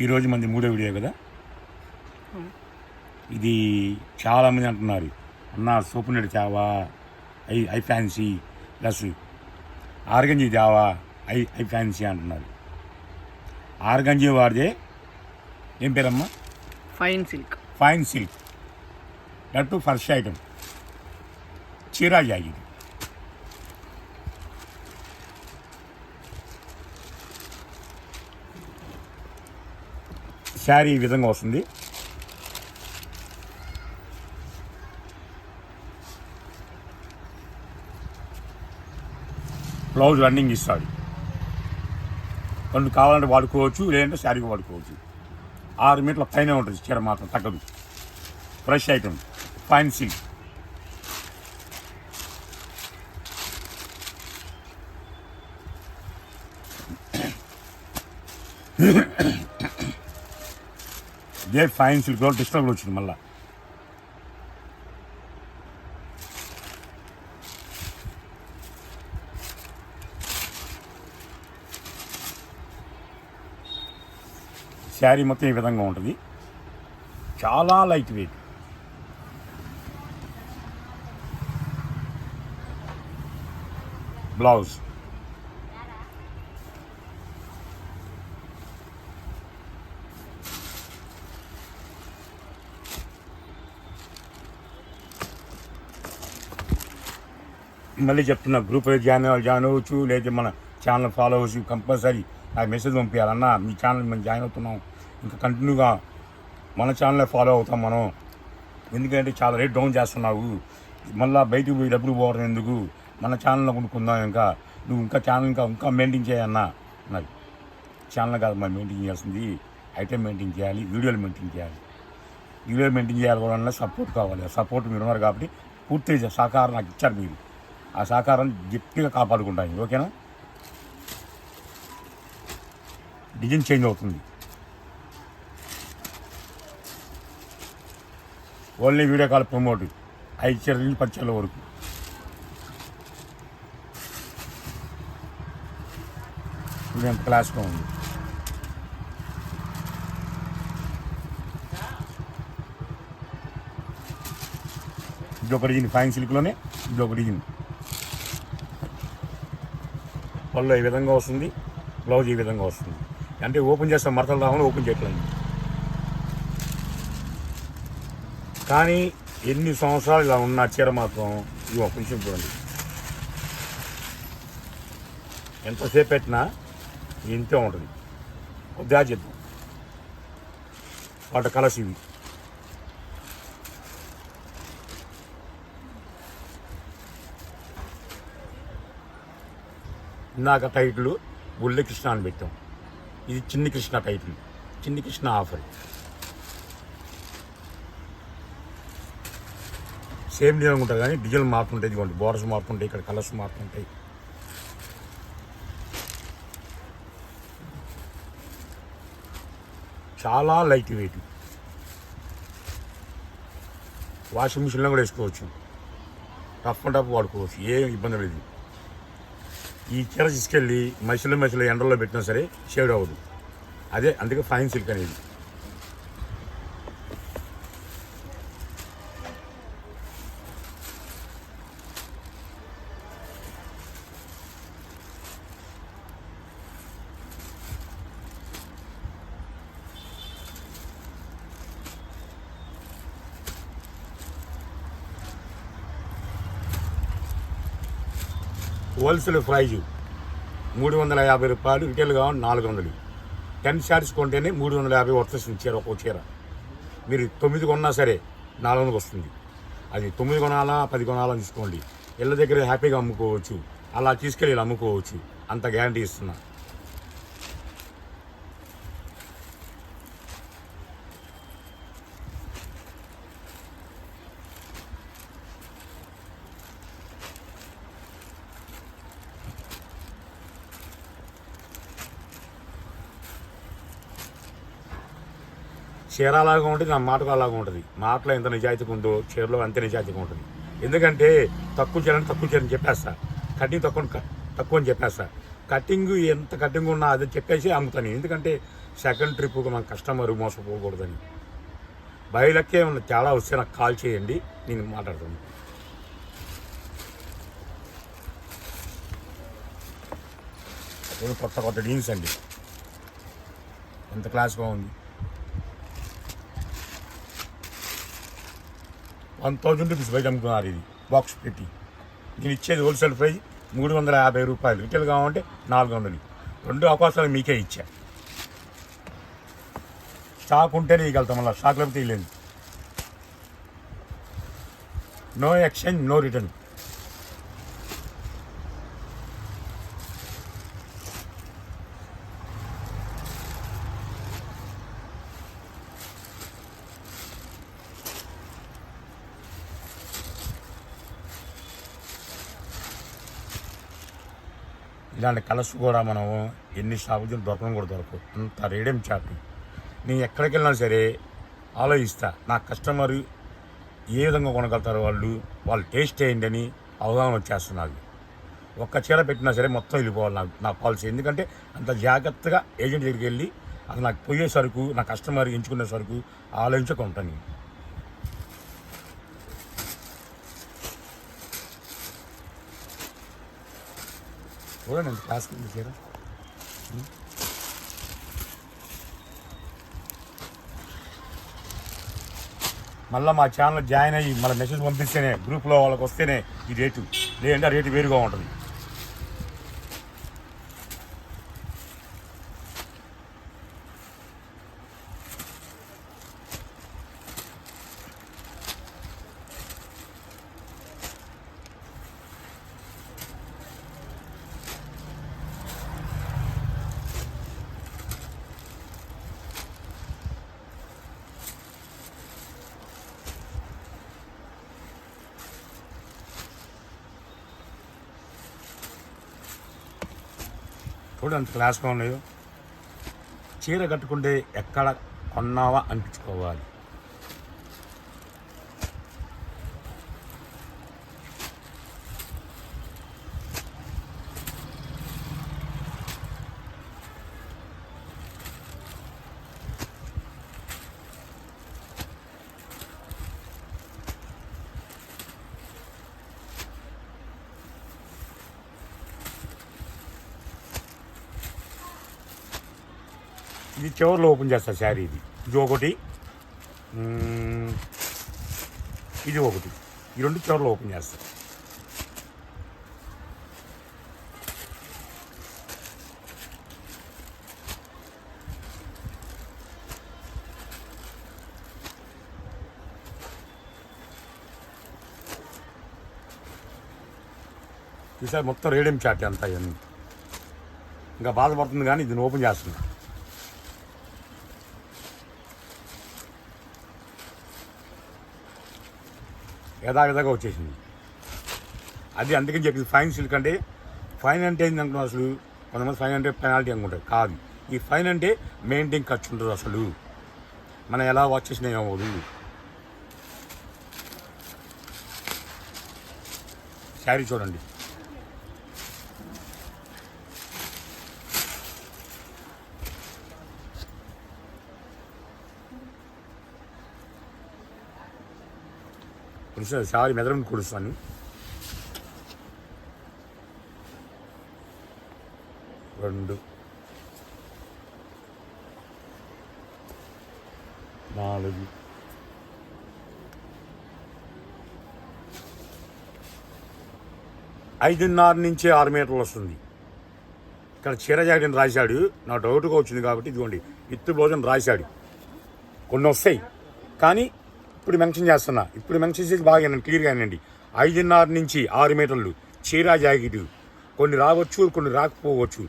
ఈరోజు మంది మూడో వీడియో కదా. ఇది చాలామంది అంటున్నారు, అన్న సోపునెడు తేవా, ఐ ఫ్యాన్సీ ప్లస్ ఆర్గంజీ తేవా, ఐ ఫ్యాన్సీ అంటున్నారు. ఆర్గంజీ వాడితే ఏం పేరమ్మా? Fine silk. Fine silk that first item చీరా జాకెట్. శారీ ఈ విధంగా వస్తుంది. బ్లౌజ్ రన్నింగ్ ఇస్తాడు. రెండు కావాలంటే వాడుకోవచ్చు, లేదంటే శారీకి వాడుకోవచ్చు. 6 మీటర్ల పైన ఉంటుంది చీర, మాత్రం తగ్గదు. Fresh item fine silk. ఇదే ఫైన్ సిల్క్లో డిస్టర్బ్ వచ్చింది మళ్ళా. శారీ మొత్తం ఈ విధంగా ఉంటుంది, చాలా లైట్ వెయిట్. బ్లౌజ్ మళ్ళీ చెప్తున్నా, గ్రూప్ జాయిన్ అవ్వచ్చు, లేదా మన ఛానల్ ఫాలో అవ్వచ్చు. కంపల్సరీ నాకు మెసేజ్ పంపించాలన్న, మీ ఛానల్ మేము జాయిన్ అవుతున్నాం, ఇంకా కంటిన్యూగా మన ఛానల్లో ఫాలో అవుతాం మనం, ఎందుకంటే చాలా రేట్ డౌన్ చేస్తున్నావు, మళ్ళీ బయటకు పోయి డబ్బులు పోవడం ఎందుకు, మన ఛానల్లో కొనుక్కుందాం, ఇంకా నువ్వు ఇంకా ఛానల్ ఇంకా మెయింటైన్ చేయన్నా. నాకు ఛానల్ కాదు మరి మెయింటైన్ చేయాల్సింది, ఐటెం మెయింటైన్ చేయాలి, వీడియోలు మెయింటైన్ చేయాలి. వీడియోలు మెయింటైన్ చేయాలి కూడా సపోర్ట్ కావాలి. సపోర్ట్ మీరు ఉన్నారు కాబట్టి పూర్తి సహకారం నాకు ఇచ్చారు. మీరు ఆ సహకారం గట్టిగా కాపాడుకుంటాను. ఓకేనా? డిజైన్ చేంజ్ అవుతుంది. ఓన్లీ వీడియో కాల్ ప్రమోట్ 5 చీరల నుంచి 10 చీరల వరకు. ఇది ఎంత క్లాస్గా ఉంది. ఇది ఒక డిజైన్ ఫైన్ సిల్క్లోనే, ఇది ఒక డిజైన్. పళ్ళు ఈ విధంగా వస్తుంది, బ్లౌజ్ ఈ విధంగా వస్తుంది. అంటే ఓపెన్ చేస్తాం, మరతలు రాకుండా ఓపెన్ చేయట్లేదు. కానీ ఎన్ని సంవత్సరాలు ఇలా ఉన్న చీర మాత్రం ఇది ఒక నిమిషం చూడండి, ఎంతసేపు పెట్టినా ఇంతే ఉంటుంది. కొద్దిగా చేద్దాం. వాటి కలర్స్ ఇవి. ఇందాక టైటిల్ బుల్లె కృష్ణ అని పెట్టాం, ఇది Chinni Krishna title, Chinni Krishna offer. Same design ఉంటుంది కానీ డిజైన్ మారుతుంటాయి. ఇదిగోండి, బోర్డర్స్ మారుతుంటాయి, ఇక్కడ కలర్స్ మారుతుంటాయి. చాలా లైట్ వెయిట్. వాషింగ్ మిషన్లో కూడా వేసుకోవచ్చు, టఫ్ అండ్ టఫ్ వాడుకోవచ్చు, ఏం ఇబ్బంది లేదు. ఈ చీర తీసుకెళ్ళి మసిలో ఎండల్లో పెట్టినా సరే షేడ్ అవ్వదు. అదే అందుకే ఫైన్ సిల్క్ అనేది. హోల్సేల్ ప్రైజు 350 రూపాయలు, రిటైల్ కావాలి 400. 10 శారీస్ కొంటేనే 350 వస్తుంది చీర, ఒక్కో చీర. మీరు 9 కొన్నా సరే 400 వస్తుంది. అది 9 కొనాలా 10 కొనాలా తీసుకోండి, ఇళ్ళ దగ్గర హ్యాపీగా అమ్ముకోవచ్చు, అలా తీసుకెళ్ళి అమ్ముకోవచ్చు, అంత గ్యారంటీ ఇస్తున్నా. చీర అలాగా ఉంటుంది, నా మాటకు అలాగా ఉంటుంది. మాటలో ఎంత నిజాయితీగా ఉందో చీరలో అంతే నిజాయితీగా ఉంటుంది. ఎందుకంటే తక్కువ చీరని తక్కువ చీరని చెప్పేస్తా, కటింగ్ తక్కువ అని చెప్పేస్తా. కటింగ్ ఎంత కటింగ్ ఉన్నా అది చెప్పేసి అమ్ముతాను. ఎందుకంటే సెకండ్ ట్రిప్కి మన కస్టమర్ మోసపోకూడదని. బయలకే ఉన్న తేడా వస్తే నాకు కాల్ చేయండి, నేను మాట్లాడతాను. కొత్త కొత్త డీన్స్ అండి, ఎంత క్లాస్గా ఉంది. 1000 రూపీస్ బయట అమ్ముతున్నారు ఇది బాక్స్ పెట్టి. నేను ఇచ్చేది హోల్సేల్ ప్రైస్ 350 రూపాయలు, రిటైల్ కావాలంటే 400. 2 అవకాశాలు మీకే ఇచ్చా. స్టాక్ ఉంటేనే ఇవ్వగలుగుతాం, మళ్ళీ స్టాక్ లేకపోతే ఇవ్వలేదు. No exchange, no return. ఇలాంటి కలర్స్ కూడా మనం ఎన్ని షాపులు దొరకడం కూడా దొరకవు, అంత రేడియం షాపింగ్. నేను ఎక్కడికి వెళ్ళినా సరే ఆలోచిస్తా, నా కస్టమర్ ఏ విధంగా కొనగలుగుతారు, వాళ్ళు టేస్ట్ ఏంటి అని అవగాహన వచ్చేస్తున్నారు. ఒక్క చీర పెట్టినా సరే మొత్తం వెళ్ళిపోవాలి నా పాలసీ. ఎందుకంటే అంత జాగ్రత్తగా ఏజెంట్ దగ్గరికి వెళ్ళి అది నాకు పోయే సరుకు, నా కస్టమర్ ఎంచుకునే సరుకు ఆలోచించుకుంటాను. చూడండి ఎంత క్లాస్ ఉంది చీర. మళ్ళీ మా ఛానల్ జాయిన్ అయ్యి మళ్ళీ మెసేజ్ పంపిస్తేనే, గ్రూప్లో వాళ్ళకి వస్తేనే ఈ రేటు, లేదంటే ఆ రేటు వేరుగా ఉంటుంది. చూడండి అంత క్లాస్గా ఉన్నాయో. చీర కట్టుకుంటే ఎక్కడ కొన్నావా అనిపించుకోవాలి. ఇది చివరిలో ఓపెన్ చేస్తా శారీ. ఇది ఒకటి, ఇది ఒకటి, ఈ 2 చివరిలో ఓపెన్ చేస్తా. ఈసారి మొత్తం రేడియం చాట్ అంతా ఇవన్నీ. ఇంకా బాధపడుతుంది కానీ దీన్ని ఓపెన్ చేస్తున్నా. యథావిధంగా వచ్చేసింది అది. అందుకని చెప్పి ఫైన్ సిల్క్ అంటే, ఫైన్ అంటే ఏంటంటున్నాం అసలు, కొంతమంది ఫైన్ అంటే పెనాల్టీ అనుకుంటారు. కాదు, ఈ ఫైన్ అంటే మెయింటైన్ ఖర్చు ఉంటుంది. అసలు మనం ఎలా వాచ్ చేసినా ఏమవ్వదు. శారీ చూడండి, శారీ మెదడుని కుడుస్తాను. రెండు, నాలుగు, 5.5 నుంచి 6 మీటర్లు వస్తుంది. ఇక్కడ చీర జాకెట్ రాశాడు, నా డౌట్గా వచ్చింది కాబట్టి ఇదిగోండి విత్ బ్లౌజ్ అని రాశాడు. కొన్ని వస్తాయి కానీ ఇప్పుడు మెన్షన్ చేస్తున్నా, ఇప్పుడు మెన్షన్ చేసి బాగా క్లియర్గా అనండి. 5.5 నుంచి 6 మీటర్లు చీరా జాకెట్. కొన్ని రావచ్చు, కొన్ని రాకపోవచ్చు,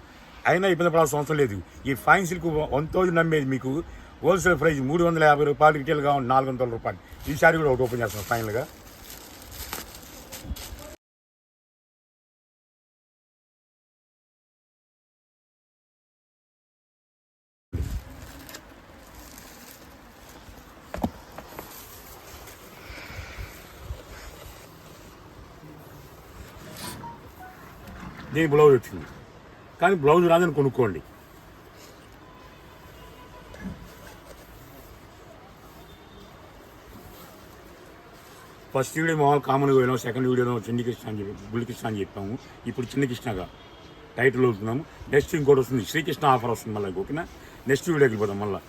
అయినా ఇబ్బంది పడాల్సిన అవసరం లేదు. ఈ ఫైన్ సిల్క్ 1000 నమ్మేది మీకు హోల్సేల్ ప్రైస్ 350 రూపాయలు, రిటైల్గా 400 రూపాయలు. ఈ సారీ కూడా ఒకటి ఓపెన్ చేస్తాం ఫైనల్గా. దీని బ్లౌజ్ వచ్చింది కానీ బ్లౌజ్ రాదని కొనుక్కోండి. ఫస్ట్ వీడియో మామూలు కామన్గా వెళ్ళాము, సెకండ్ వీడియోలో చిన్ని కృష్ణ అని చెప్పి బుల్లి కృష్ణ అని చెప్పాము. ఇప్పుడు చిన్న కృష్ణగా టైటిల్ అవుతున్నాము. నెక్స్ట్ ఇంకోటి వస్తుంది, శ్రీకృష్ణ ఆఫర్ వస్తుంది మళ్ళీ. ఓకేనా, నెక్స్ట్ వీడియోకి వెళ్ళిపోతాం మళ్ళీ.